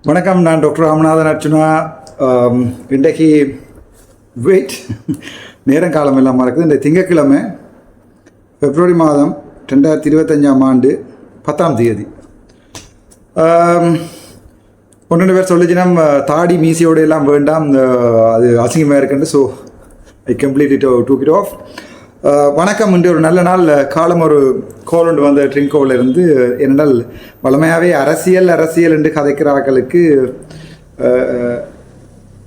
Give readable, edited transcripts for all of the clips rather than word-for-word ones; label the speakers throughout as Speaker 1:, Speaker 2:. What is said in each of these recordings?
Speaker 1: வணக்கம், நான் டாக்டர் ராமநாதன் அர்ச்சுனா. இன்றைக்கு வெயிட் நேரம் காலம் எல்லாம் இருக்குது. இந்த திங்கட்கிழமை பிப்ரவரி மாதம் 2025 10ஆம் தேதி. ஒன்று பேர் சொல்லிச்சுன்னா தாடி மீசியோடு எல்லாம் வேண்டாம், அது அசிங்கமாக இருக்குன்னு. So I complete it duke it of. வணக்கம். இன்று ஒரு நல்ல நாள். காலம் ஒரு கோல் ஒன்று வந்த ட்ரிங்கோவில் இருந்து என்னென்னால் வளமையாகவே அரசியல் என்று கதைக்கிறார்களுக்கு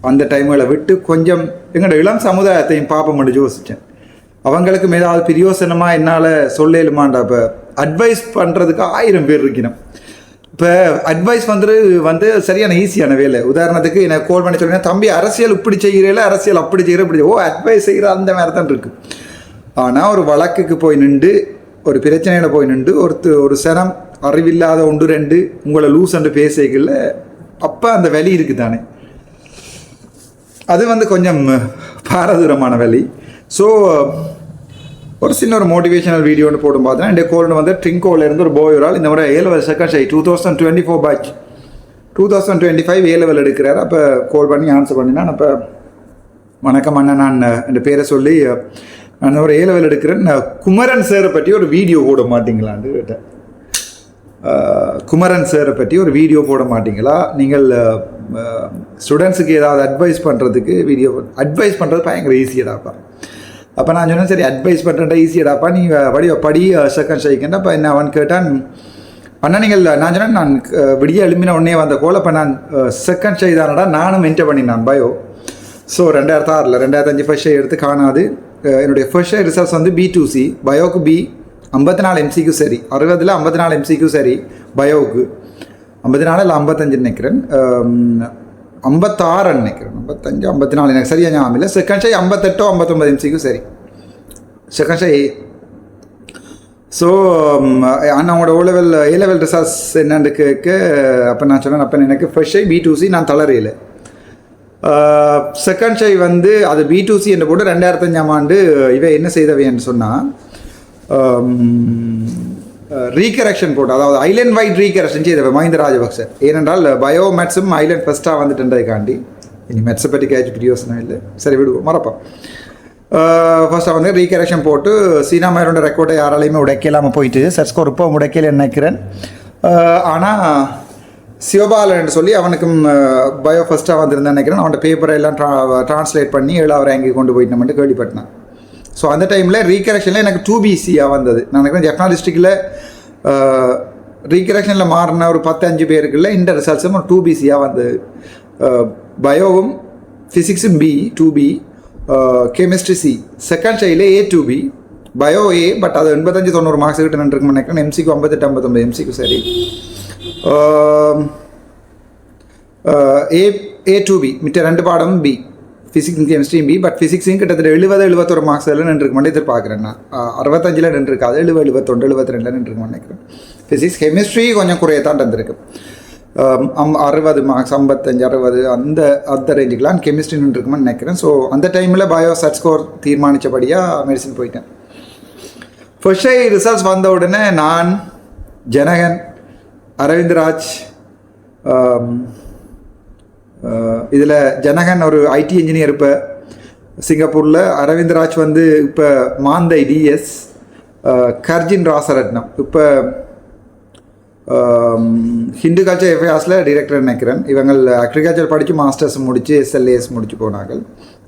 Speaker 1: அந்த டைம்களை விட்டு கொஞ்சம் எங்களோட இளம் சமுதாயத்தையும் பார்ப்போம்னு யோசித்தேன். அவங்களுக்கு ஏதாவது பிரியோசனமாக என்னால் சொல்லலுமாண்டா. இப்போ அட்வைஸ் பண்ணுறதுக்கு 1000 பேர் இருக்கணும். இப்போ அட்வைஸ் வந்து சரியான ஈஸியான வேலை. உதாரணத்துக்கு எனக்கு கோல் பண்ணி சொல்லிங்கன்னா, தம்பி அரசியல் இப்படி செய்கிறீங்களா, அரசியல் அப்படி செய்கிற இப்படி அட்வைஸ் செய்கிற அந்த மாதிரி தான் இருக்குது. ஆனால் ஒரு வழக்குக்கு போய் நின்று, ஒரு பிரச்சனையில் போய் நின்று, ஒரு சனம் அறிவில்லாத 1-2 உங்களை லூஸ் என்று பேசிக்கல, அப்போ அந்த வலி இருக்குது தானே, அது கொஞ்சம் பாரதூரமான வலி. ஸோ ஒரு சின்ன ஒரு மோட்டிவேஷனல் வீடியோன்னு போடும் பார்த்தீங்கன்னா, இந்த கோல்னு ட்ரிங்கோவிலேருந்து ஒரு போய் ஒரு ஆள் இந்த முறை A-level second shy 2024 batch 2025 A-level எடுக்கிறார். அப்போ கோல் பண்ணி ஆன்சர் பண்ணினா, அப்போ வணக்கம் அண்ணா, நான் என் பேரை சொல்லி நான் ஒரு A-level எடுக்கிறேன், குமரன் சாரை பற்றி ஒரு வீடியோ போட மாட்டிங்களான்னு கேட்டேன். குமரன் சாரை பற்றி ஒரு வீடியோ போட மாட்டிங்களா? நீங்கள் ஸ்டூடெண்ட்ஸுக்கு ஏதாவது அட்வைஸ் பண்ணுறதுக்கு அட்வைஸ் பண்ணுறது பயங்கர ஈஸியடாப்பா. அப்போ நான் சொன்னேன், சரி அட்வைஸ் பண்ணுறேன்டா ஈஸியடாப்பா, நீங்கள் படி செகண்ட் ஷைக்குன்னா. அப்போ என்ன அவன் கேட்டான், அண்ணா நீங்கள், நான் சொன்னேன், நான் விடிய எழுப்பின உடனே வந்த கோல், அப்போ நான் செகண்ட் ஷை தானடா நானும் என்டர் பண்ணினான் பயோ. ஸோ 2006 2005 ஃபர்ஸ்ட் ஷை எடுத்து காணாது. என்னுடைய first shy results B2C, பயோவுக்கு B 54 MCQ சரி, 60ல் 54 MCQ சரி, பயோவுக்கு 54 இல்லை 55 நினைக்கிறேன், 56 நினைக்கிறேன், 55 54 எனக்கு சரியாக ஞாபகம் இல்லை. செகண்ட் ஷை 58 59 MCQ சரி, செகண்ட் ஷை. ஸோ அண்ணாவோட A-level ரிசல்ட்ஸ் என்னன்னு கேட்க, அப்போ நான் சொன்னேன், அப்போ எனக்கு ஃபர்ஸ்ட் ஷை B2C நான் தளரையில். செகண்ட் ஷை அது B2C என்று போட்டு 2005 இவன் என்ன செய்தவைன்னு சொன்னால், ரீகரெக்ஷன் போட்டு, அதாவது ஐலண்ட் வைட் ரீகரெக்ஷன் செய்தவை மஹிந்த ராஜபக்ச. ஏனென்றால் பயோ மேத்ஸும் ஐலண்ட் ஃபஸ்ட்டாக வந்துட்டுன்றதுக்காண்டி, இனி மேத்ஸை பற்றி கேட்சி பிரியோசனம் இல்லை, சரி விடுவோம், மறப்போம். ஃபஸ்ட்டாக ரீகரெக்ஷன் போட்டு சீனா மேரோட ரெக்கார்டை யாராலையுமே உடைக்கலாமல் போயிட்டு சர்ஸ்கோர் இப்போ உடைக்கல நினைக்கிறேன். ஆனால் சிவபாலன் சொல்லி அவனுக்கும் பயோ ஃபஸ்ட்டாக வந்திருந்தேன் நினைக்கிறேன். அவனோட பேப்பரை எல்லாம் ட்ரான்ஸ்லேட் பண்ணி 7வது ரேங்கு கொண்டு போயிட்டு மட்டும் கேள்விப்பட்டேன். ஸோ அந்த டைமில் ரீகரெக்ஷனில் எனக்கு 2BCயாக வந்தது. நான் நினைக்கிறேன் ஜெஃப்னா டிஸ்ட்ரிக்டில் ரீகரெக்ஷனில் மாறின ஒரு 10-5 பேருக்குள்ள இந்த ரிசல்ட்ஸும் ஒரு 2BCயாக வந்தது. பயோவும் ஃபிசிக்ஸும் B 2B, chemistry C. Second ஷையில் A2B, பயோ A, பட் அது 85-90 மார்க்ஸ் கிட்ட நின்றுருக்குன்னு நினைக்கிறேன். MCQ 58-59 MCQ சரி. A2B மிட்ட 2 பாடம் B, ஃபிசிக்ஸ் கெமிஸ்ட்ரியும் B, பட் ஃபிசிக்ஸையும் கிட்டத்தட்ட 70-71 மார்க்ஸ் எல்லாம் நின்றுருக்கு மட்டும் எதிர்பார்க்குறேன். நான் 65 நின்றுருக்காது, 70 71 72 நின்றுருக்கு நினைக்கிறேன். ஃபிசிக்ஸ் கெமிஸ்ட்ரி கொஞ்சம் குறையத்தான் இருந்திருக்கு, 60 மார்க்ஸ் 55 60 அந்த ரேஞ்சுக்கெலாம் கெமிஸ்ட்ரி நின்றுருக்குமான்னு நினைக்கிறேன். ஸோ அந்த டைமில் பயோ சட் ஸ்கோர் தீர்மானித்தபடியாக மெடிசின் போயிட்டேன். ஃபர்ஸ்ட் ஷை ரிசல்ட்ஸ் வந்த உடனே நான், ஜனகன், அரவிந்த்ராஜ், இதில் ஜனகன் ஒரு IT இன்ஜினியர் இப்போ சிங்கப்பூரில், அரவிந்த்ராஜ் இப்போ மாந்தை DS, கர்ஜின் ராசரட்னம் இப்போ ஹிந்து கல்ச்சர் FARஸில் டைரக்டர் நினைக்கிறேன். இவங்க அக்ரிகல்ச்சர் படித்து மாஸ்டர்ஸ் முடித்து SLAS முடிச்சு போனாங்க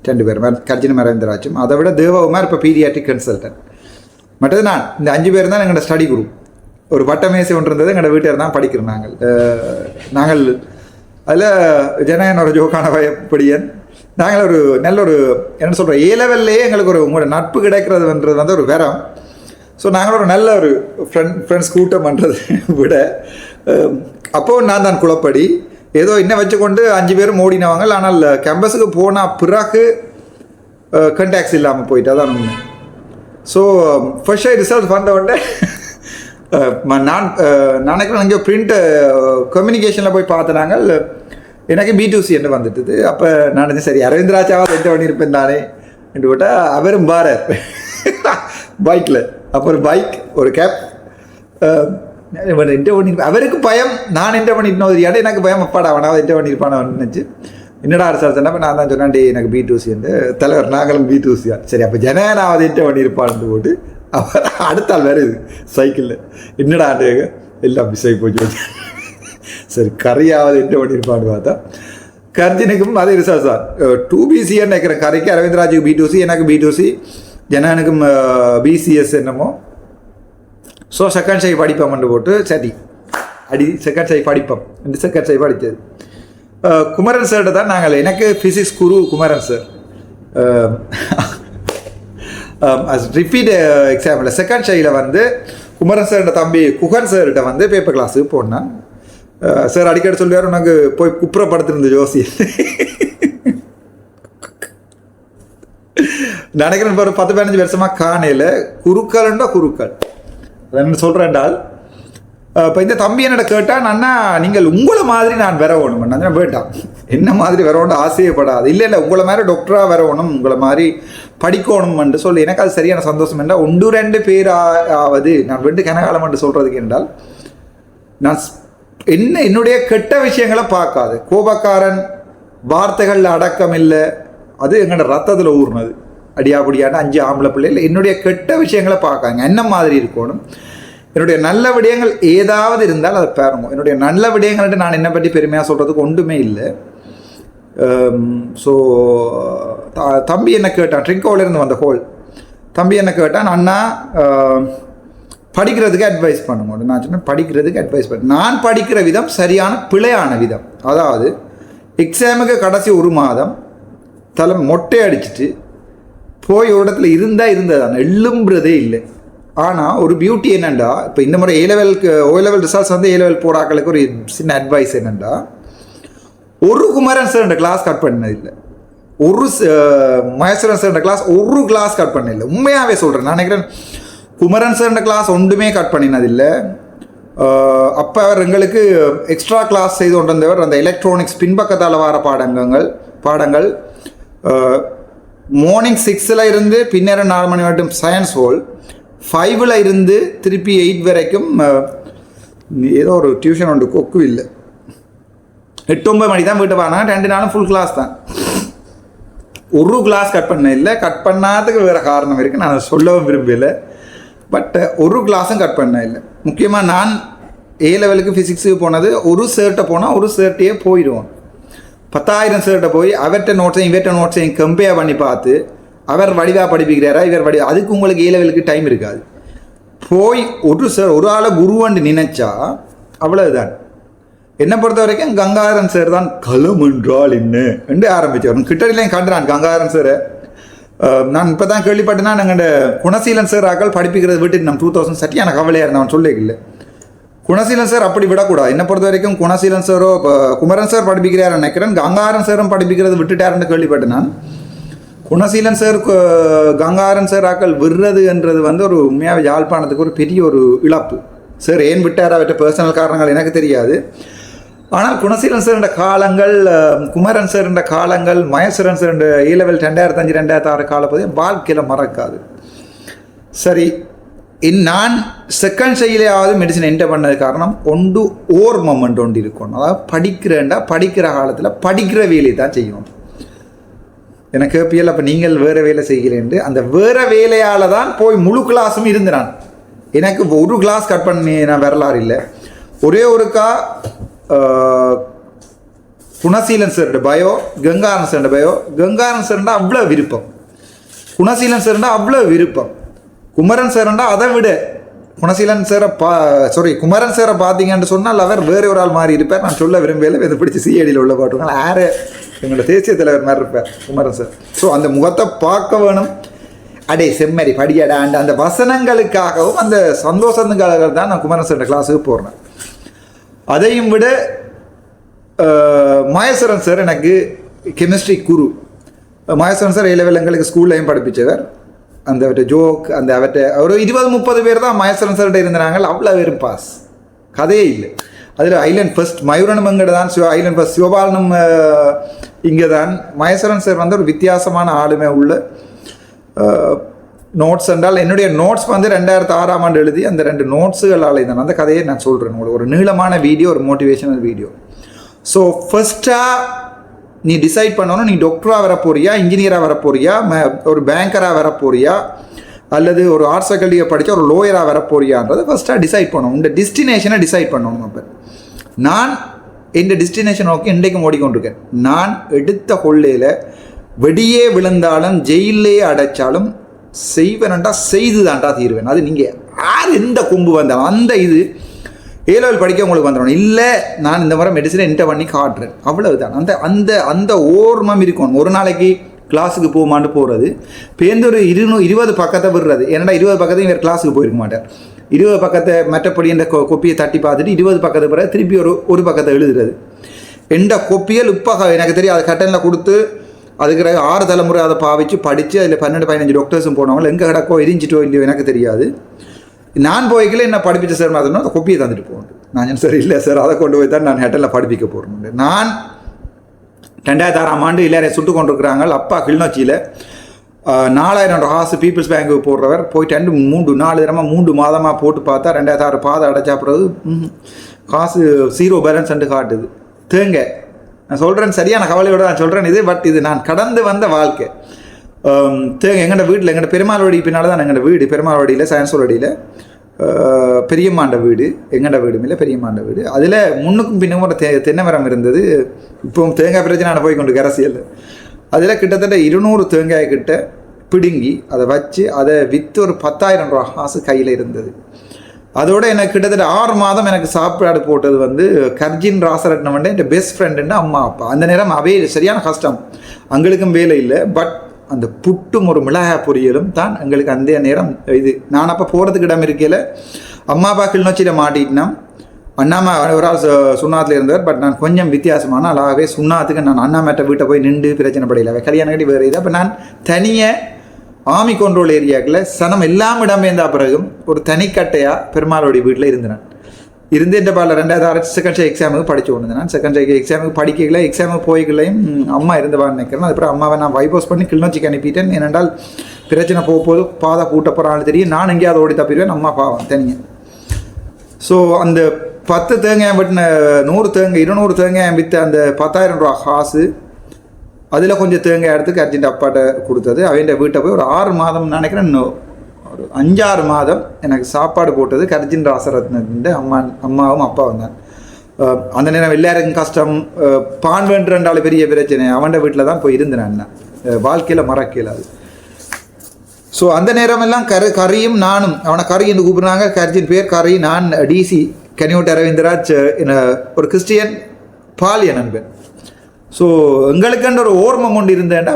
Speaker 1: 2 பேர், கர்ஜினும் அரவிந்த்ராஜும். அதை விட தேவகுமார் இப்போ பீடியாட்ரிக் கன்சல்டன்ட். மற்றது நான், இந்த 5 பேர் தான் எங்களோட ஸ்டடி குரூப். ஒரு வட்டமேசை ஒன்று இருந்தது, எங்களோட வீட்டில் தான் படிக்கிறோம் நாங்கள். அதில் ஜனகன் ஒரு ஜோக்கான பயப்படியன். நாங்கள் ஒரு நல்ல ஒரு என்ன சொல்கிறோம், A-levelலேயே எங்களுக்கு உங்களோட நட்பு கிடைக்கிறதுன்றது ஒரு வெறம். ஸோ நாங்கள் ஒரு நல்ல ஒரு ஃப்ரெண்ட்ஸ் கூட்டம் பண்ணுறது விட, அப்போது நான் தான் குழப்படி ஏதோ இன்னும் வச்சுக்கொண்டு 5 பேரும் ஓடினவாங்க. ஆனால் கேம்பஸுக்கு போனால் பிறகு கண்டாக்ட்ஸ் இல்லாமல் போயிட்டு அதான் உண்மை. ஸோ ஃபர்ஸ்ட் ஷை ரிசல்ட் வந்த உடனே நான் நினைக்கிறேன், அங்கே பிரிண்ட் கம்யூனிகேஷனில் போய் பார்த்தனாங்க, எனக்கு B2C என்று வந்துட்டுது. அப்போ நான் சரி அரவிந்த்ராஜாவது எந்த பண்ணியிருப்பேன் தானே என்று போட்டால் அவரும் பாரர் பைக்கில். அப்போ ஒரு பைக், ஒரு கேப், அவருக்கு பயம், நான் என்ன பண்ணிட்டோம் தெரியாது, எனக்கு பயம் அப்பாடா அவனாவது என்ன பண்ணியிருப்பானு நினச்சி என்னடா ரிசல்ட் சொன்னா நான் தான் சொன்னேன், எனக்கு B2C வந்து தலைவர் நாங்களும் B2C. சரி அப்போ ஜனநாவது என்ன பண்ணியிருப்பான்னு போட்டு அவர் அடுத்த ஆள் வேறு இது சைக்கிளில் என்னடா எல்லாம் மிஸ் ஆகி போச்சு. சரி கரையாவது என்ன பண்ணியிருப்பான்னு பார்த்தா கர்ஜனுக்கும் அதே ரிசல்ட் சார் 2BC நினைக்கிறேன். கரைக்கு அரவிந்த்ராஜுக்கு B2C, எனக்கு B2C, ஜனனுக்கும் BCS என்னமோ. ஸோ செகண்ட் சை படிப்போம்னு போட்டு சரி அடி செகண்ட் சை படிப்போம் ரெண்டு செகண்ட் சை படித்தது. குமரன் சார்கிட்ட தான் நாங்கள், எனக்கு ஃபிசிக்ஸ் குரு குமரன் சார். ரிப்பீட் எக்ஸாமில் செகண்ட் சையில் வந்து குமரன் சார்கிட்ட தம்பி குகன் சார்கிட்ட வந்து பேப்பர் கிளாஸுக்கு போனேன். சார் அடிக்கடி சொல்லுவார் உனக்கு போய் குப்புறப்படுத்திருந்த ஜோசி நினைக்கிறேன். ஒரு 10-15 வருஷமாக காணையில் குருக்கள்ண்டா குருக்கள் என்ன சொல்கிறேன்டால். இப்போ இந்த தம்பி என்னோட கேட்டால் அண்ணா நீங்கள் உங்களை மாதிரி நான் வரணும் நான் போயிட்டான். என்ன மாதிரி வரணும்னு ஆசையப்படாது. இல்லை உங்களை மாதிரி டாக்டராக வரணும், உங்களை மாதிரி படிக்கணும்னு சொல்லி எனக்கு அது சரியான சந்தோஷம் என்றால் 1-2 பேர் ஆவது நான் வெண்டு கனகாலம் என்று சொல்கிறதுக்கு என்றால் நான் என்னுடைய கெட்ட விஷயங்களை பார்க்காது. கோபக்காரன், வார்த்தைகளில் அடக்கம் இல்லை, அது எங்களோட ரத்தத்தில் ஊர்னது. அடியாபடியான 5 ஆம்பளை பிள்ளைகள் என்னுடைய கெட்ட விஷயங்களை பார்க்காங்க. என்ன மாதிரி இருக்கணும், என்னுடைய நல்ல விடயங்கள் ஏதாவது இருந்தால் அதை பாருங்க. என்னுடைய நல்ல விடயங்கள்ட்டு நான் என்னை பற்றி பெருமையாக சொல்கிறதுக்கு ஒன்றுமே இல்லை. ஸோ தம்பி என்ன கேட்டான், ட்ரிங்கோவிலேருந்து வந்த ஹோல் தம்பி என்ன கேட்டான், அண்ணா படிக்கிறதுக்கு அட்வைஸ் பண்ணுங்க. நான் சொன்னேன் படிக்கிறதுக்கு அட்வைஸ் பண்ண, நான் படிக்கிற விதம் சரியான பிழையான விதம். அதாவது எக்ஸாமுக்கு கடைசி 1 மாதம் தலை மொட்டை அடிச்சுட்டு போய் ஒரு இடத்துல இருந்ததான எழும்புறதே இல்லை. ஆனால் ஒரு பியூட்டி என்னென்னா, இப்போ இந்த முறை O-level ரிசல்ட்ஸ் வந்து A-level போராக்களுக்கு ஒரு சின்ன அட்வைஸ் என்னென்னா, ஒரு குமரன் சார் கிளாஸ் கட் பண்ணதில்லை, ஒரு மகேஸ்வரன் சார் கிளாஸ் ஒரு கிளாஸ் கட் பண்ணதில்லை. உண்மையாகவே சொல்கிறேன். நான் நினைக்கிறேன் குமரன் சார் கிளாஸ் ஒன்றுமே கட் பண்ணினதில்லை. அப்போ அவர் எங்களுக்கு எக்ஸ்ட்ரா கிளாஸ் செய்து கொண்டு வந்தவர் அந்த எலக்ட்ரானிக்ஸ் பின்பக்கத்தால் வர பாடங்கள் மார்னிங் 6 இருந்து பின்னர் 4 மணி வரைக்கும் சயின்ஸ் ஹோல், 5 இருந்து திருப்பி 8 வரைக்கும் ஏதோ ஒரு டியூஷன் உண்டு, கொக்கு இல்லை, 8-9 மணி தான் வீட்டு வாங்க. 2 நாளும் ஃபுல் கிளாஸ் தான். ஒரு கிளாஸ் கட் பண்ண இல்லை. கட் பண்ணாததுக்கு வேறு காரணம் இருக்குது, நான் சொல்லவும் விரும்பலை. பட் ஒரு கிளாஸும் கட் பண்ண இல்லை. முக்கியமாக நான் A-levelக்கு ஃபிசிக்ஸுக்கு போனது ஒரு சேர்ட்டை போனால் ஒரு சேர்ட்டையே போயிடுவோம். 10,000 சேர்ட்டை போய் அவர்கிட்ட நோட்ஸையும் இவர்கிட்ட நோட்ஸையும் கம்பேர் பண்ணி பார்த்து அவர் வடிவாக படிப்பிக்கிறாரா இவர் வடிவா, அதுக்கு உங்களுக்கு A-levelக்கு டைம் இருக்காது. போய் ஒரு ஆளை குருவண்டு நினைச்சா அவ்வளவுதான். என்னை பொறுத்த வரைக்கும் கங்காதரன் சார் தான் களம் என்றால் என்ன என்று ஆரம்பித்தவர். கிட்டடிலையும் கண்டுறான் கங்காதரன் சாரை. நான் இப்போ தான் கேள்விப்பட்டேன்னா நாங்கள் குணசீலன் சார் ஆக்கள் படிப்பிக்கிறது விட்டு நம்ம 2000 சரியான கவலையாக இருந்தவன் சொல்லிக்கல. குணசீலன் சார் அப்படி விடக்கூடாது. என்னை பொறுத்த வரைக்கும் குணசீலன் சாரோ இப்போ குமரன் சார் படிப்பிக்கிறார் நினைக்கிறேன், கங்காரன் சாரும் படிப்பிக்கிறது விட்டுட்டாருன்னு கேள்விப்பட்டேன் நான். குணசீலன் சார் கங்காரன் சார் ஆக்கள் விடுறதுன்றது வந்து ஒரு உண்மையாக யாழ்ப்பாணத்துக்கு ஒரு பெரிய ஒரு இழப்பு. சார் ஏன் விட்டார் அவற்றை பர்சனல் காரணங்கள் எனக்கு தெரியாது. ஆனால் குணசீலன் சார் காலங்கள், குமரன் சார் காலங்கள், மகேஸ்வரன் சார் A-level 2005-2006 காலப்போதையும் வாழ்க்கையில் மறக்காது. சரி, நான் செகண்ட் சையிலேயாவது மெடிசன் என்டர் பண்ணது காரணம் ஒன்று ஓர் மொமெண்ட் ஒன்று இருக்கணும். அதாவது படிக்கிற காலத்தில் படிக்கிற வேலையை தான் செய்யணும். எனக்கு கேப்பியல் அப்போ நீங்கள் வேறு வேலை செய்கிறேன்ட்டு அந்த வேறு வேலையால் தான் போய் முழு கிளாஸும் இருந்துறான். எனக்கு ஒரு கிளாஸ் கட் பண்ணி நான் வரலாறு இல்லை. ஒரே ஒருக்கா குணசீலன் சார்ட பயோ, கங்காரன் சார்ட பயோ. கங்காரன் சார்ண்டா அவ்வளோ விருப்பம், குணசீலன் சார்ண்டா அவ்வளோ விருப்பம். குமரன் சார்ண்டா அதை விட குணசீலன் சாரை குமரன் சாரை பார்த்தீங்கன்னு சொன்னால் அவர் வேறு ஒரு ஆள் மாதிரி இருப்பார். நான் சொல்ல விரும்பல, இதை பிடிச்சி CIDயில் உள்ள பாட்டுருங்க. யார் எங்களோட தேசிய தலைவர் மாதிரி இருப்பார் குமரன் சார். ஸோ அந்த முகத்தை பார்க்க வேணும். அடே செம்மறி படியடாண்ட அந்த வசனங்களுக்காகவும் அந்த சந்தோஷத்துக்காக தான் நான் குமரன் சார் கிளாஸுக்கு போடுறேன். அதையும் விட மகேஸ்வரன் சார் எனக்கு கெமிஸ்ட்ரி குரு. மகேஸ்வரன் சார் A-level எங்களுக்கு ஸ்கூல்லையும் படிப்பிச்சவர். அந்த அவற்றை ஜோக் அந்த அவற்றை ஒரு 20-30 பேர் தான் மகேஸ்வரன் சார்கிட்ட இருந்தாங்க. அவ்வளோ பேரும் பாஸ், கதையே இல்லை. அதில் ஐலண்ட் ஃபர்ஸ்ட் மயூரனும் இங்கே தான், ஐலண்ட் ஃபர்ஸ்ட் சிவபாலனும் இங்கே தான். மகேஸ்வரன் சார் வந்து ஒரு வித்தியாசமான ஆளுமை உள்ள நோட்ஸ் என்றால் என்னுடைய நோட்ஸ் வந்து 2006ஆம் ஆண்டு எழுதி அந்த 2 நோட்ஸுகளால் தான் அந்த கதையை நான் சொல்கிறேன் உங்களுக்கு. ஒரு நீளமான வீடியோ, ஒரு மோட்டிவேஷனல் வீடியோ. ஸோ ஃபர்ஸ்ட்டாக நீ டிசைட் பண்ணணும், நீ டாக்டராக வர போறியா, இன்ஜினியராக வர போறியா, ஒரு பேங்கராக வர போறியா, அல்லது ஒரு ஆர்ட்ஸ் ஃபேக்கல்ட்டியை படித்தா ஒரு லோயராக வர போறியான்றதை ஃபஸ்ட்டாக டிசைட் பண்ணணும். இந்த டெஸ்டினேஷனை டிசைட் பண்ணணும். அப்போ நான் இந்த டெஸ்டினேஷன் நோக்கி இன்றைக்கும் ஓடிக்கொண்டிருக்கேன். நான் எடுத்த கொள்ளையில் வெடியே விழுந்தாலும் ஜெயிலே அடைச்சாலும் செய்வேன்டா, செய்து தாண்டா தீர்வேன். அது நீங்கள் யார் எந்த கொம்பு வந்தாலும் அந்த இது A level படிக்க உங்களுக்கு வந்துடணும். இல்லை நான் இந்த மாதிரி மெடிசனை என்கிட்ட பண்ணி காட்டுறேன், அவ்வளவுதான். அந்த அந்த அந்த ஓர்மம் இருக்கணும். ஒரு நாளைக்கு கிளாஸுக்கு போமான்னு போகிறது, பேருந்து ஒரு 20 பக்கத்தை விடுறது. ஏன்னா 20 பக்கத்தையும் வேறு கிளாஸுக்கு போயிருக்க மாட்டேன். 20 பக்கத்தை மற்றபடி இந்த கொப்பியை தட்டி பார்த்துட்டு 20 பக்கத்தை பிறகு திருப்பி ஒரு பக்கத்தை எழுதுறது. எந்த கொப்பியல் இப்போ எனக்கு தெரியும், அது கட்டனில் கொடுத்து அதுக்கு 6 தலைமுறை அதை பாவிச்சு படித்து அதில் 12-15 டாக்டர்ஸும் போனவங்க எங்கே கிடக்கோ எரிஞ்சிட்டோ இல்லையோ எனக்கு தெரியாது. நான் போய்க்கல என்ன படிப்பிச்ச சார் மாதிரினா அந்த கொப்பியை தந்துட்டு போகணும். நான் சார் இல்லை சார் அதை கொண்டு போய் தான் நான் ஹெட்டலில் படிப்பிக்க போகிறேன். நான் 2006ஆம் ஆண்டு எல்லாரையும் சுட்டு கொண்டிருக்கிறாங்க. அப்பா கிளிநொச்சியில் 4000 காசு பீப்புள்ஸ் பேங்க்குக்கு போடுறவர் போயிட்டு 3 மாதமாக போட்டு பார்த்தா 2006 பாதை அடைச்சா பிறகு காசு 0 பேலன்ஸ் காட்டுது. தேங்க நான் சொல்கிறேன், சரியான கவலையோடு நான் சொல்கிறேன் இது. பட் இது நான் கடந்து வந்த வாழ்க்கை. எங்கள்ட வீட்டில் எங்கள்ட பெருமாள்வடி பின்னால் தான் எங்கள்ட வீடு. பெருமாள்வடியில் சயின்ஸ்வடியில் பெரியம்மாண்ட வீடு, எங்கள்ட வீடும் இல்லை பெரியம்மாண்ட வீடு. அதில் முன்னுக்கும் பின்னுக்கும் ஒரு தென்னை மரம் இருந்தது. இப்போ தேங்காய் பிரச்சனை நான் போய் கொண்டு அரசியல். அதில் கிட்டத்தட்ட 200 தேங்காய் கிட்ட பிடுங்கி அதை வச்சு அதை விற்று ஒரு 10,000 ரூபா காசு கையில் இருந்தது. அதோடு எனக்கு கிட்டத்தட்ட 6 மாதம் எனக்கு சாப்பாடு போட்டது வந்து கர்ஜின் ராசரட்னம் வந்து என் பெஸ்ட் ஃப்ரெண்டுன்னா அம்மா அப்பா. அந்த நேரம் அவே சரியான கஷ்டம், அங்களுக்கும் வேலை இல்லை. பட் அந்த புட்டும் ஒரு மிளகாய் பொரியலும் தான் எங்களுக்கு அந்த நேரம் இது. நான் அப்போ போகிறதுக்கு இடம் இருக்கையில் அம்மா அப்பா கிளிநொச்சியில் மாட்டிட்டேன்னா அண்ணாமா ஒரு ஆள் சுண்ணாத்தில் இருந்தார். பட் நான் கொஞ்சம் வித்தியாசமான ஆளாகவே சுண்ணாத்துக்கு நான் அண்ணாமேட்ட வீட்டை போய் நின்று பிரச்சனை படையில கல்யாணம் கட்டி வேறு இது. அப்போ நான் தனியாக ஆர்மி கண்ட்ரோல் ஏரியாக்கில் சனம் எல்லாம் இடம்பெயர்ந்தா பிறகும் ஒரு தனிக்கட்டையாக பெருமாளுடைய வீட்டில் இருந்தேன். இருந்து இந்த பால 2006 செகண்ட் ஷே எக்ஸாமுக்கு படித்து கொண்டு நான் செகண்ட் ஷே எக்ஸாமுக்கு படிக்கல. எக்ஸாமுக்கு போய்களையும் அம்மா இருந்தவான்னு நினைக்கிறேன். அதுக்கப்புறம் அம்மாவை நான் வைபோஸ் பண்ணி கிளிநொச்சிக்கு அனுப்பிட்டேன். ஏனென்றால் பிரச்சனை போகும்போது பாதை கூட்ட போகிறான்னு தெரியும், நான் எங்கேயாவது ஓடி தப்பிடுவேன், அம்மா பாவம் தனியாக. ஸோ அந்த 10 தேங்காய் விட்டுன 100 தேங்காய் 200 தேங்காய் விற்ற அந்த 10,000 ரூபா காசு, அதில் கொஞ்சம் தேங்காய் எடுத்து அர்ஜென்ட் அப்பாட்ட கொடுத்தது. அவன் வீட்டை போய் ஒரு 6 மாதம் நினைக்கிறேன், ஒரு 5-6 மாதம் எனக்கு சாப்பாடு போட்டது கர்ஜின் ராசரத்னத்தின் அம்மாவும் அப்பாவும் தான். அந்த நேரம் எல்லாருக்கும் கஷ்டம், பான் வேண்டுன்றால பெரிய பிரச்சனை. அவன் வீட்டில் தான் போய் இருந்தேன் அண்ணா, வாழ்க்கையில் மறக்கல அது. ஸோ அந்த நேரமெல்லாம் கரியும் நானும் அவனை கரி என்று கூப்பிடுறாங்க. கர்ஜின் பேர் கரி, நான் டிசி கனியோட் அரவிந்தராஜ், ஒரு கிறிஸ்டியன் பாலிய நண்பன். ஸோ எங்களுக்குன்ற ஒரு ஓர்மம் கொண்டு இருந்தேன்டா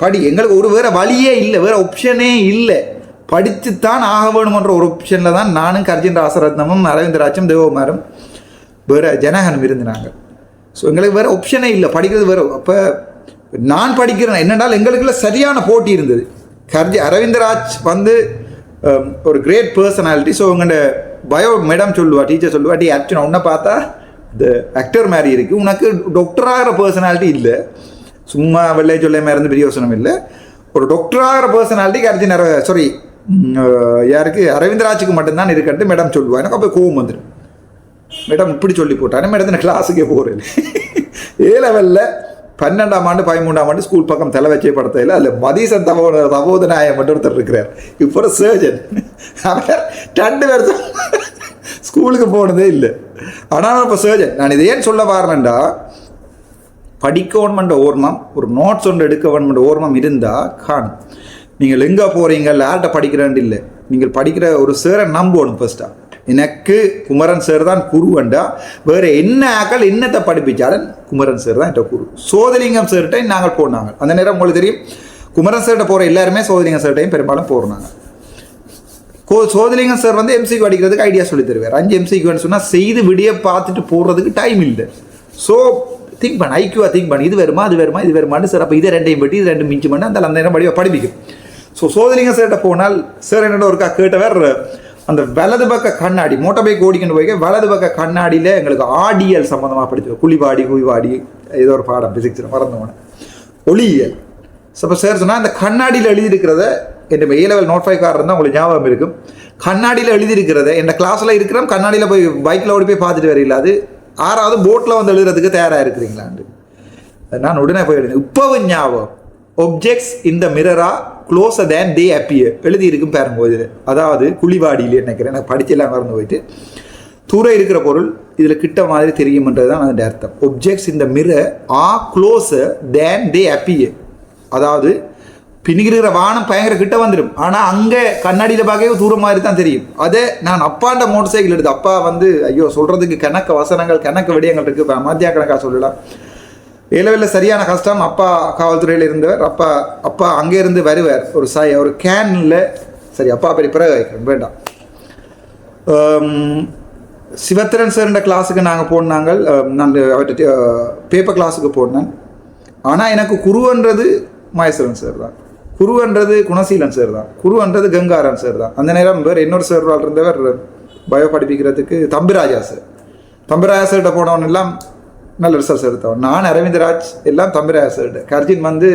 Speaker 1: படி எங்களுக்கு ஒரு வேறு வழியே இல்லை, வேறு ஆப்ஷனே இல்லை, படித்துத்தான் ஆக வேணுமன்ற ஒரு ஆப்ஷனில் தான் நானும் கர்ஜின் ராசரத்னமும் அரவிந்தராஜும் தேவகுமாரும் வேறு ஜனகனும் இருந்தாங்க. ஸோ எங்களுக்கு வேறு ஆப்ஷனே இல்லை, படிக்கிறது வேறு. அப்போ நான் படிக்கிறேன் என்னென்றால் எங்களுக்குள்ள சரியான போட்டி இருந்தது. அரவிந்தராஜ் வந்து ஒரு கிரேட் பர்சனாலிட்டி. ஸோ உங்கள்ட பயோ மேடம் சொல்லுவா, டீச்சர் சொல்லுவா, டி அர்ச்சனா உன்னை பார்த்தா இந்த ஆக்டர் மாதிரி இருக்குது, உனக்கு டாக்டராகிற பர்சனாலிட்டி இல்லை, சும்மா வெள்ளை சொல்ல மாதிரி இருந்து பிரியோசனம் இல்லை, ஒரு டாக்டராகிற பர்சனாலிட்டிக்கு அர்ஜுன் யாருக்கு அரவிந்தராஜுக்கு மட்டும்தான் இருக்கட்டு மேடம் சொல்லுவா. எனக்கு அப்போ கோவம் வந்துடும், மேடம் இப்படி சொல்லி போட்டானே மேடம் நான் கிளாஸுக்கே போகிறேன். A லெவலில் 12ஆம் ஆண்டு 13ஆம் ஆண்டு ஸ்கூல் பக்கம் தலை வச்சே படத்தையில் அதில் மதீசன் தபோதனாயம் மட்டும் ஒருத்தர் இருக்கிறார். இப்போ ஒரு சர்ஜன், அவர் 2 வருஷம் ஸ்கூலுக்கு போனதே இல்லை. ஆனால் இப்போ சர்ஜன். நான் இதை ஏன் சொல்ல வரேன்டா, படிக்கணுமென்ற ஓர்மம், ஒரு நோட்ஸ் ஒன்று எடுக்க வேணுமென்ற ஓர்மம் இருந்தால் காணும். நீங்கள் எங்கே போகிறீங்க, யார்கிட்ட படிக்கிறேன் இல்லை, நீங்கள் படிக்கிற ஒரு சேரை நம்பணும். ஃபர்ஸ்ட்டாக எனக்கு குமரன் சார் தான் குருவண்டா, வேறு என்ன ஆக்கள் என்னத்தை படிப்பிச்சாலும் குமரன் சார் தான் என்கிட்ட குரு. சோதலிங்கம் சார்கிட்ட நாங்கள் போனாங்க. அந்த நேரம் உங்களுக்கு தெரியும், குமரன் சார்கிட்ட போகிற எல்லாருமே சோதலிங்கம் சார்கிட்டையும் பெரும்பாலும் போகிறாங்க. சோதலிங்கம் சார் வந்து எம்சிக்கு அடிக்கிறதுக்கு ஐடியா சொல்லி தருவார். 5 எம்சிக்கு சொன்னால் செய்து விடிய பார்த்துட்டு போடுறதுக்கு டைம் இல்லை. ஸோ திங்க் பண்ண, ஐக்கியூவாக திங்க் பண்ணி, இது வருமா அது வருமா இது வருமானு சார், அப்போ இதை 2ஐயும் பட்டி இது 2 மிஞ்சி பண்ணி அந்த நேரம் படிப்பிக்கும். ஸோ சோதலிங்கம் சார்கிட்ட போனால் சார் என்னோட ஒருக்கா கேட்டவர், அந்த வலது பக்க கண்ணாடி மோட்டார் பைக் ஓடிக்கொண்டு போய் வலது பக்க கண்ணாடியில் எங்களுக்கு ஆடியல் சம்மந்தமாக படிச்சு, குழிவாடி ஏதோ ஒரு பாடம் பிசிக்ஸில் மறந்தவன ஒளியியல். ஸோ இப்போ சார் சொன்னால் அந்த கண்ணாடியில் எழுதியிருக்கிறத என் A-level நோட் 5 கார் இருந்தால் உங்களுக்கு ஞாபகம் இருக்கும். கண்ணாடியில் எழுதியிருக்கிறத என் கிளாஸில் இருக்கிறோம், கண்ணாடியில் போய் பைக்கில் ஓடி போய் பார்த்துட்டு வரையில, அது 6வது போட்டில் வந்து எழுதுறதுக்கு தயாராக இருக்கிறீங்களாண்டு நான் உடனே போய் எழுதினேன். இப்போவும் ஞாபகம், ஒப்ஜெக்ட்ஸ் இந்த மிரரா க்ளோஸர் தேன் தே அப்பியர் எழுதியிருக்கும் பாருங்க. இது அதாவது குழிவாடியில் நினைக்கிறேன், எனக்கு படிச்செல்லாம் மறந்து போயிட்டு, தூரம் இருக்கிற பொருள் இதில் கிட்ட மாதிரி தெரியும்ன்றது தான் அதோட அர்த்தம். ஒப்ஜெக்ட்ஸ் இந்த mirror are closer than they appear, அதாவது பின்னிக்கிற வானம் பயங்கர கிட்ட வந்துடும், ஆனால் அங்கே கண்ணாடியில் பார்க்கவே தூரம் மாதிரி தான் தெரியும். அதே நான் அப்பாண்ட மோட்டர் சைக்கிள் எடுத்து, அப்பா வந்து ஐயோ சொல்கிறதுக்கு கணக்கு வசனங்கள் கணக்கு விடயங்கள் இருக்குது, இப்போ மத்தியா கணக்காக சொல்லலாம். A-level சரியான கஷ்டம். அப்பா காவல்துறையில் இருந்தவர். அப்பா அங்கே இருந்து வருவார், ஒரு கேனில், சரி அப்பா பெரிய பிறகு வைக்கிறேன் வேண்டாம். சிவத்திரன் சார்ன்ற கிளாஸுக்கு நாங்கள் போனாங்க, நான் அவர்கிட்ட பேப்பர் கிளாஸுக்கு போனேன். ஆனால் எனக்கு குருன்றது மகேஸ்வரன் சார் தான், குருன்றது குணசீலன் சார் தான், குருன்றது கங்காரன் சார் தான். அந்த நேரம் வேறு இன்னொரு சார் இருந்தவர் பயோ படிப்பிக்கிறதுக்கு தம்பிராஜா சார். தம்பிராஜா சார்கிட்ட போனவன் எல்லாம் நல்ல ரிசல்ட்ஸ் எடுத்தவன். நான் அரவிந்தராஜ் எல்லாம் தம்பிராஜா சார்ட்டு, கர்ஜின் வந்து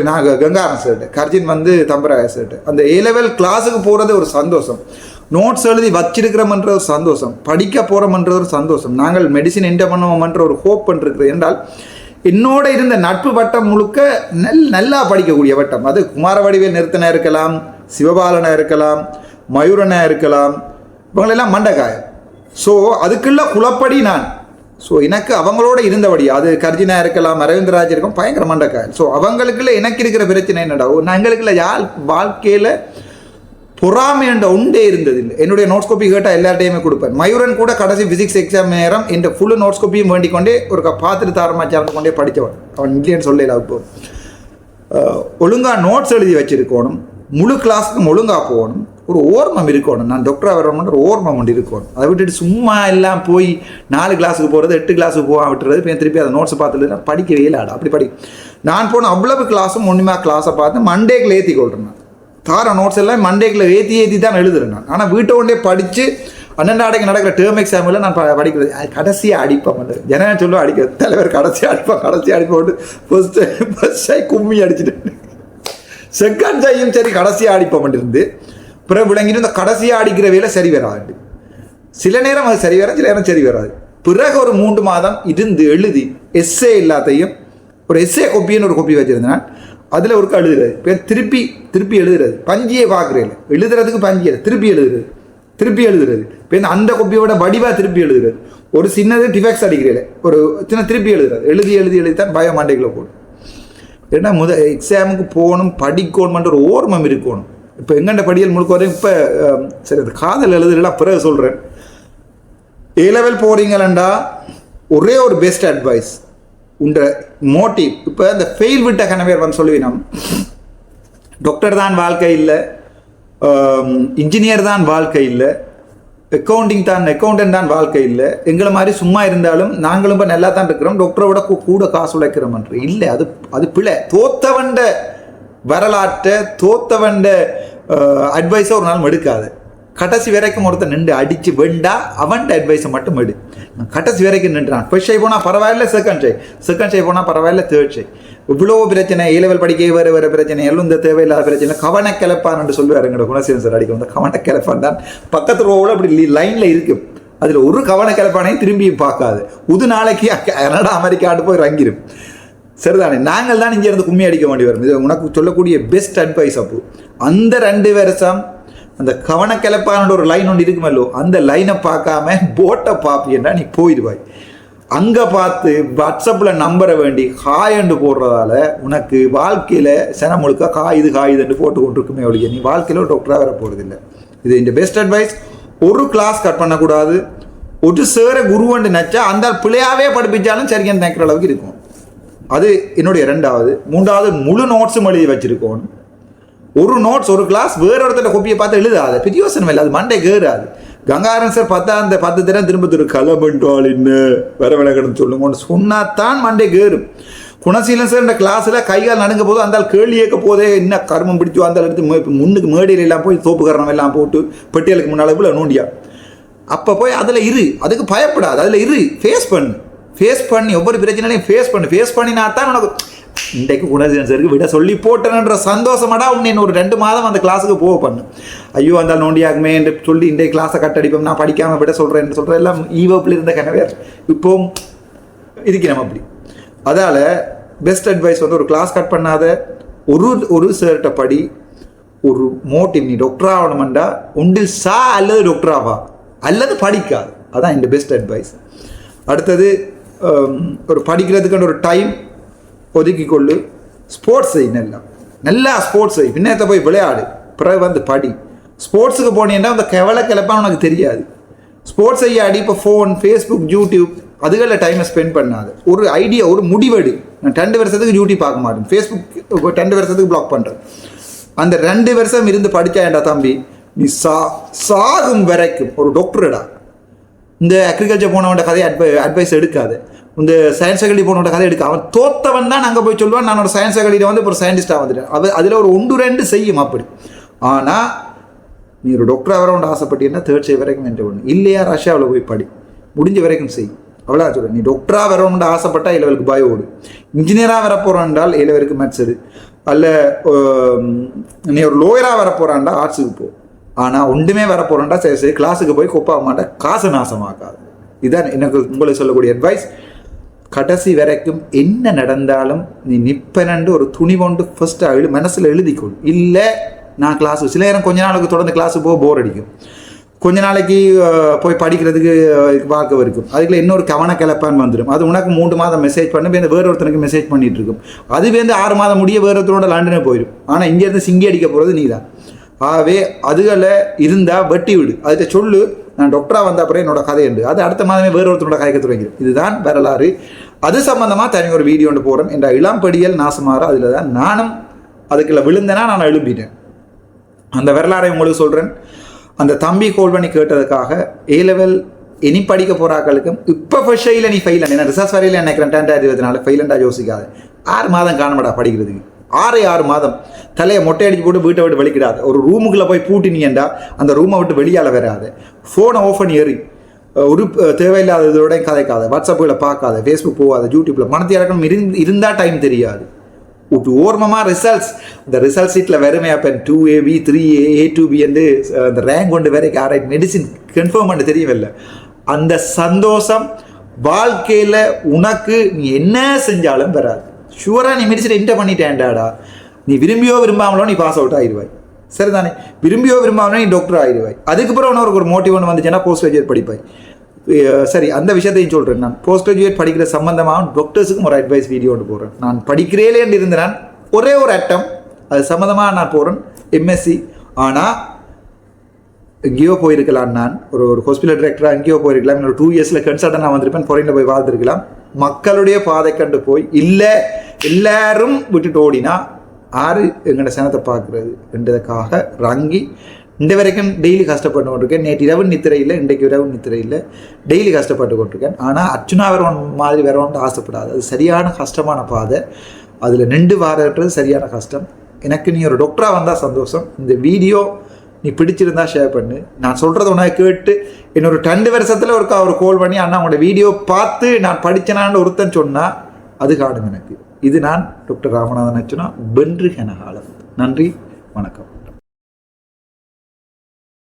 Speaker 1: நாங்கள் கங்காரன் சார்ட்டு, கர்ஜின் வந்து தம்பிராஜா சார்ட்டு. அந்த A-level கிளாஸுக்கு போகிறது ஒரு சந்தோஷம், நோட்ஸ் எழுதி வச்சிருக்கிறோம்ன்ற ஒரு சந்தோஷம், படிக்க போகிறோம்ன்ற ஒரு சந்தோஷம், நாங்கள் மெடிசின் என்டர் பண்ணுவோம்ன்ற ஒரு ஹோப் பண்ணிருக்கிறது. என்றால் என்னோட இருந்த நட்பு வட்டம் முழுக்க நல்லா படிக்கக்கூடிய வட்டம். அது குமாரவடிவேல் நிறுத்தனா இருக்கலாம், சிவபாலனா இருக்கலாம், மயூரனா இருக்கலாம், இவங்களெல்லாம் மண்டக்காயம். ஸோ அதுக்குள்ள குளப்படி நான். ஸோ எனக்கு அவங்களோட இருந்தபடி, அது கர்ஜினா இருக்கலாம், அரவிந்தராஜ் இருக்கும், பயங்கர மண்டக்காயம். ஸோ அவங்களுக்குள்ள எனக்கு இருக்கிற பிரச்சனை என்னடா, எங்களுக்குள்ள வாழ்க்கையில் பொறாமை என்ற ஒன்றே இருந்ததில்லை. என்னுடைய நோட்ஸ் காப்பி கேட்டால் எல்லார்ட்டையுமே கொடுப்பேன். மயூரன் கூட கடைசி ஃபிசிக்ஸ் எக்ஸாம் நேரம் என் ஃபுல்லு நோட்ஸ் காப்பியும் வேண்டிக் கொண்டே ஒரு பார்த்துட்டு தாரமாக சேர்ந்து கொண்டே படித்தவன். அவன் இல்லைன்னு சொல்லல. இப்போ ஒழுங்காக நோட்ஸ் எழுதி வச்சிருக்கணும், முழு கிளாஸுக்கும் ஒழுங்காக போகணும், ஒரு ஓர்மம் இருக்கணும். நான் டாக்டராக வரணும்னு ஒரு ஓர்மம் ஒன்று இருக்கணும். அதை விட்டுட்டு சும்மா எல்லாம் போய் 4 கிளாஸுக்கு போகிறது, 8 கிளாஸுக்கு போக விட்டுறது, இப்போ திருப்பி அதை நோட்ஸை பார்த்துட்டு படிக்கவே இல்லாடா. அப்படி நான் போன அவ்வளவு கிளாஸும் ஒன்றுமே கிளாஸை பார்த்து மண்டேக்கில் ஏற்றி கொள்கிறேன். நான் தார நோட்ஸ் எல்லாம் மண்டேக்கில் ஏற்றி தான் எழுதுறேன் நான். ஆனால் வீட்டை கொண்டே படித்து 12 நடக்கிற டேர்ம் எக்ஸாமில் நான் படிக்கிறது கடைசியாக அடிப்பேன். ஜனங்க சொல்லுவேன் அடிக்கிறது, தலைவர் கடைசியாக அடிப்போட்டு ஃபஸ்ட் கும்மி அடிச்சுட்டு செகண்ட் டையும் சரி கடைசியாக அடிப்போம் இருந்து பிறகு விளங்கிட்டு இந்த கடைசியாக அடிக்கிற வேலை சரி வராது. சில நேரம் அது சரி வரும், சில நேரம் சரி வராது. பிறகு ஒரு 3 மாதம் இருந்து எழுதி எஸ்ஏ எல்லாத்தையும் ஒரு எஸ்ஏ கொப்பின்னு ஒரு கொப்பி வச்சுருந்தேன். அதில் ஒரு எழுதுறது, இப்போ திருப்பி எழுதுறது, பஞ்சியை பார்க்குறேன் எழுதுறதுக்கு பஞ்சியை திருப்பி எழுதுறது, இப்போ அந்த கொப்பியோட வடிவாக திருப்பி எழுதுறது, ஒரு சின்னது டிஃபெக்ட்ஸ் அடிக்கிறேன், ஒரு சின்ன திருப்பி எழுதி தான் பயோ மண்டைக்குள்ள போகணும். ஏன்னா எக்ஸாமுக்கு போகணும், படிக்கணும்ன்ற ஒரு ஓர்மம் இருக்கணும். இப்போ எங்கண்ட படியல் முழுக்க வரையும் இப்போ சரி அது காதல் எழுதுலாம் பிறகு சொல்கிறேன். A-level போகிறீங்களா ஒரே ஒரு பெஸ்ட் அட்வைஸ் உண்ட மோட்டிவ். இப்போ இந்த ஃபெயில் விட்ட கணவர் வந்து சொல்லுவீனம், டாக்டர் தான் வாழ்க்கை இல்லை, இன்ஜினியர் தான் வாழ்க்கை இல்லை, அக்கௌண்டன்ட் தான் வாழ்க்கை இல்லை, எங்களை மாதிரி சும்மா இருந்தாலும் நாங்களும் இப்போ நல்லா தான் இருக்கிறோம், டாக்டரோட கூட காசு உழைக்கிறோம்ன்ற இல்லை. அது பிழை. தோத்தவண்ட வரலாற்றை தோத்தவண்ட அட்வைஸை ஒரு நாள் எடுக்காது. கடைசி வரைக்கும் ஒருத்தர் நின்று அடித்து வெண்டா அவன் அட்வைஸை மட்டும் எடு. நான் கடைசி வரைக்கும் நின்றுறான். ஃபர்ஸ்ட் ஷை போனால் பரவாயில்ல, செகண்ட் ஷை போனால் பரவாயில்ல, தேர்ட் ஷை. இவ்வளோ பிரச்சனை, A-level படிக்க வேறு பிரச்சனை, எல்லாம் இந்த தேவையில்லாத பிரச்சனை, கவனக்கிழப்பான் என்று சொல்லுவார் எங்களோட குணசீலன் சார். அடிக்க வந்து கவனக்கிழப்பான் தான் பக்கத்து ரோவில் அப்படி லைனில் இருக்கும். அதில் ஒரு கவனக்கிழப்பானையும் திரும்பியும் பார்க்காது. உது நாளைக்கு கனடா அமெரிக்காட்டு போய் இறங்கிடும். சரிதானே, நாங்கள் தான் இங்கே இருந்து கும்மி அடிக்க வேண்டி வரும். இது உனக்கு சொல்லக்கூடிய பெஸ்ட் அட்வைஸ். அப்போ அந்த 2 வருஷம் அந்த கவனக்கிழப்பான ஒரு லைன் ஒன்று இருக்குமல்லோ, அந்த லைனை பார்க்காம போட்டை பார்ப்பீன்னா நீ போயிடுவாய். அங்கே பார்த்து வாட்ஸ்அப்பில் நம்பரை வேண்டி ஹாயண்டு போடுறதால உனக்கு வாழ்க்கையில் சென முழுக்க காயுதுன்னு போட்டு கொண்டிருக்குமே ஒழிய நீ வாழ்க்கையில் டாக்டராக வர போகிறதில்லை. இது இந்த பெஸ்ட் அட்வைஸ். ஒரு கிளாஸ் கட் பண்ணக்கூடாது. ஒரு சேர குருவண்டு நச்சா அந்த பிள்ளையாவே படிப்பிச்சாலும் சரியான நினைக்கிற அளவுக்கு இருக்கும். அது என்னுடைய 2வது. 3வது முழு நோட்ஸும் எழுதி வச்சிருக்கோம். ஒரு நோட்ஸ் ஒரு கிளாஸ் வேற ஒருத்தர கொப்பியை பார்த்து எழுதாது, பிரியோசனம் இல்லை, அது மண்டே கேறாது. கங்காரன் சார் 10 தினம் திரும்ப கலமென்றால் என்ன வர விளக்கணும்னு சொல்லுங்கன்னு சொன்னாத்தான் மண்டே கேறும். குணசீலன் சார் இந்த கிளாஸில் கைகால் நடுங்க போது அந்த கேள்வி கேட்க போதே என்ன கர்மம் பிடிச்சோ அந்த எடுத்து முன்னுக்கு மேடையில எல்லாம் போய் தோப்பு கரணம் எல்லாம் போட்டு பெட்டியலுக்கு முன்னால் இவ்வளோ நோண்டியா. அப்போ போய் அதில் அதுக்கு பயப்படாது, அதில் ஃபேஸ் பண்ணி ஒவ்வொரு பிரச்சனையும் ஃபேஸ் பண்ணினா தான் உனக்கு இன்றைக்கு குணசீலன் சாருக்கு விட சொல்லி போட்டேன்ற சந்தோஷமாடா உன்னை ஒரு 2 மாதம் அந்த கிளாஸுக்கு போக பண்ணு. ஐயோ அந்த நோண்டியாகுமே என்று சொல்லி இன்றைய கிளாஸை கட்டடிப்போம், நான் படிக்காமல் விட சொல்கிறேன் சொல்கிறேன் எல்லாம் ஈவப்பில் இருந்த கனவே இப்போ இருக்கிறோம் அப்படி. அதால் பெஸ்ட் அட்வைஸ் வந்து ஒரு கிளாஸ் கட் பண்ணாத ஒரு சேர்ட்ட படி, ஒரு மோட்டிவ் நீ டாக்டர் ஆகணுமெண்டா ஒன்றில் சா அல்லது டாக்டர் ஆவா அல்லது படிக்காது. அதான் இந்த பெஸ்ட் அட்வைஸ். அடுத்தது ஒரு படிக்கிறதுக்கான ஒரு டைம் ஒதுக்கிக்கொள்ளு. ஸ்போர்ட்ஸ் செய், நல்லா ஸ்போர்ட்ஸ் செய், பின்னத்தை போய் விளையாடு, பிறகு வந்து படி. ஸ்போர்ட்ஸுக்கு போனீங்கன்னா அந்த கிளப்பான்னு உனக்கு தெரியாது. ஸ்போர்ட்ஸ் செய்யாடி இப்போ ஃபோன், ஃபேஸ்புக், யூடியூப் அதுகளில் டைமை ஸ்பெண்ட் பண்ணாது. ஒரு ஐடியா, ஒரு முடிவெடு. நான் 2 வருஷத்துக்கு யூடியூப் பார்க்க மாட்டேன், ஃபேஸ்புக் 2 வருஷத்துக்கு பிளாக் பண்ணுறேன். அந்த 2 வருஷம் இருந்து படித்தாண்டா தம்பி, நீ சாகும் வரைக்கும் ஒரு டாக்டர்டா. இந்த அக்ரிகல்ச்சர் போனவன்ட கதையை அட்வைஸ் எடுக்காது. இந்த சயின்ஸ் ஃபேக்கல்ட்டி போனவன்ட கதை எடுக்க. அவன் தோத்தவன் தான் அங்கே போய் சொல்லுவான், நான் ஒரு சயின்ஸ் ஃபேக்கல்ட்டியில் வந்து ஒரு சயின்டிஸ்டாக வந்துட்டேன். அதில் ஒரு 1-2 செய்யும் அப்படி. ஆனால் நீ ஒரு டாக்டராக வரவன்ட ஆசைப்பட்டீங்கன்னா 3rd செய் வரைக்கும் என்ற ஒன்று இல்லையா, ரஷ்யாவில் போய் படி, முடிஞ்ச வரைக்கும் செய். அவ்வளோ சொல்கிறேன். நீ டாக்டராக வரவன்ட ஆசைப்பட்டால் A-லெவலுக்கு பயோ ஓடு. இன்ஜினியராக வரப்போகிறான் என்றால் A-லெவலுக்கு மேத்ஸ் எடு. அல்ல நீ ஒரு லோயராக வரப்போகிறான்டா ஆர்ட்ஸுக்கு போ. ஆனால் ஒன்றுமே வரப்போகிறேன்டா சரி கிளாஸுக்கு போய் கொப்பாக மாட்டேன், காசு நாசமாக்காது. இதுதான் எனக்கு உங்களுக்கு சொல்லக்கூடிய அட்வைஸ். கடைசி வரைக்கும் என்ன நடந்தாலும் நீ நிப்பனண்டு ஒரு துணி கொண்டு ஃபஸ்ட்டு மனசில் எழுதிக்கொள். இல்லை நான் கிளாஸு சில நேரம் கொஞ்ச நாளுக்கு தொடர்ந்து கிளாஸுக்கு போக போர் அடிக்கும், கொஞ்ச நாளைக்கு போய் படிக்கிறதுக்கு பார்க்க இருக்கும், அதுக்குள்ள இன்னொரு கவனக்கிழப்பான்னு வந்துடும். அது உனக்கு 3 மாதம் மெசேஜ் பண்ணி வேறு ஒருத்தனுக்கு மெசேஜ் பண்ணிகிட்டு இருக்கும். அது 6 மாதம் முடிய வேறு ஒருத்தரோட லண்டனே போயிடும். ஆனால் இங்கேருந்து சிங்கி அடிக்க போகிறது நீ தான். ஆகவே அதுகளை இருந்தால் வெட்டி விடு. அதுக்கு சொல்லு, நான் டாக்டராக வந்த அப்புறம் என்னோட கதை உண்டு, அது அடுத்த மாதமே வேறு ஒருத்தரோட கதைக்க தொடங்கிடும். இதுதான் வரலாறு. அது சம்பந்தமாக தனி ஒரு வீடியோ ஒன்று போகிறேன். என்ற இளம்படியல் நாசமாற அதில் தான் நானும் அதுக்குள்ள விழுந்தேன்னா நான் எழுப்பிட்டேன். அந்த வரலாறை உங்களுக்கு சொல்கிறேன். அந்த தம்பி கோல் பண்ணி கேட்டதுக்காக A-லெவல் இனி படிக்க போகிறாக்களுக்கும் இப்போ ஃபர்ஸ்ட் நீ ஃபெயில் என்ன ரிசர்ச் வரையில் நினைக்கிறேன் 2024 ஃபெயிலண்டா யோசிக்காது. 6 மாதம் காணமாடா படிக்கிறதுக்கு, 6 மாதம் தலையை மொட்டை அடிச்சு போட்டு வீட்டை விட்டு வெளிக்கிடாது. ஒரு ரூமுக்குள்ளே போய் பூட்டினீங்கண்டா அந்த ரூமை விட்டு வெளியால் வராது. ஃபோனை ஓஃப் பண்ணி ஏறி ஒரு தேவையில்லாத இதோட கதைக்காத, வாட்ஸ்அப்பில் பார்க்காத, ஃபேஸ்புக் போகாத, யூடியூப்பில் மனத்தை இறக்கணும் இருந்தால் டைம் தெரியாது. ஓர்மமாக ரிசல்ட்ஸ் இந்த ரிசல்ட் சீட்டில் வெறுமையாக இப்போ 2AB 3A A2B வந்து அந்த ரேங்க் கொண்டு வேற ஆராய்ச்சி மெடிசின் கன்ஃபார்ம் பண்ண தெரியவில்லை. அந்த சந்தோஷம் வாழ்க்கையில் உனக்கு நீ என்ன செஞ்சாலும் வராது. ஷுவராக நீ மெடிசன் என்டர் பண்ணிட்டேன்டாடா, நீ விரும்பியோ விரும்பாமலோ நீ பாஸ் அவுட் ஆயிடுவாய். சரிதானே? விரும்பியோ விரும்பாமலோ நீ டாக்டர் ஆயிடுவாய். அதுக்கப்புறம் உனக்கு ஒரு மோட்டிவ் ஒன்று வந்துச்சுன்னா போஸ்ட் கிராஜுவேட் படிப்பாய். சரி, அந்த விஷயத்தையும் சொல்கிறேன். நான் போஸ்ட் கிராஜுவேட் படிக்கிற சம்மந்தமாக டாக்டர்ஸுக்கும் ஒரு அட்வைஸ் வீடியோ ஒன்று போடுறேன். நான் படிக்கிறேன்னு இருந்தேன், ஒரே ஒரு அட்டம் அது சம்மந்தமாக நான் போகிறேன் MSc. ஆனால் எங்கேயோ போயிருக்கலாம், நான் ஒரு ஹாஸ்பிட்டல் டிரெக்டராக எங்கேயோ போயிருக்கலாம், இன்னொரு 2 இயர்ஸில் கன்சல்டன்ட் வந்திருப்பேன், ஃபாரினில் போய் வாழ்ந்துருக்கலாம். மக்களுடைய பாதை கண்டு போய் இல்லை எல்லாரும் விட்டுட்டு ஓடினா ஆறு எங்களோட சனத்தை பார்க்குறது என்றதுக்காக ரங்கி இந்த வரைக்கும் டெய்லி கஷ்டப்பட்டு கொண்டிருக்கேன். நேற்று இரவு நித்திரையில், இன்றைக்கு இரவு நித்திரையில் டெய்லி கஷ்டப்பட்டு கொண்டிருக்கேன். ஆனால் அர்ச்சுனா வரவன் மாதிரி வரவன்ட்டு ஆசைப்படாது. அது சரியான கஷ்டமான பாதை, அதில் நின்று வாரன்றது சரியான கஷ்டம். எனக்கு நீ ஒரு டாக்டராக வந்தால் சந்தோஷம். இந்த வீடியோ நீ பிடிச்சிருந்தா ஷேர் பண்ணு. நான் சொல்கிறத உனக்கு கேட்டு இன்னொரு 2 வருஷத்தில் ஒரு கால் பண்ணி அண்ணா உங்களோட வீடியோ பார்த்து நான் படித்தேனான்னு ஒருத்தன் சொன்னால் அது காணுங்க எனக்கு. இது நான் டாக்டர் ராமநாதன் அர்ச்சுனா, வென்று கனகாலம். நன்றி, வணக்கம்.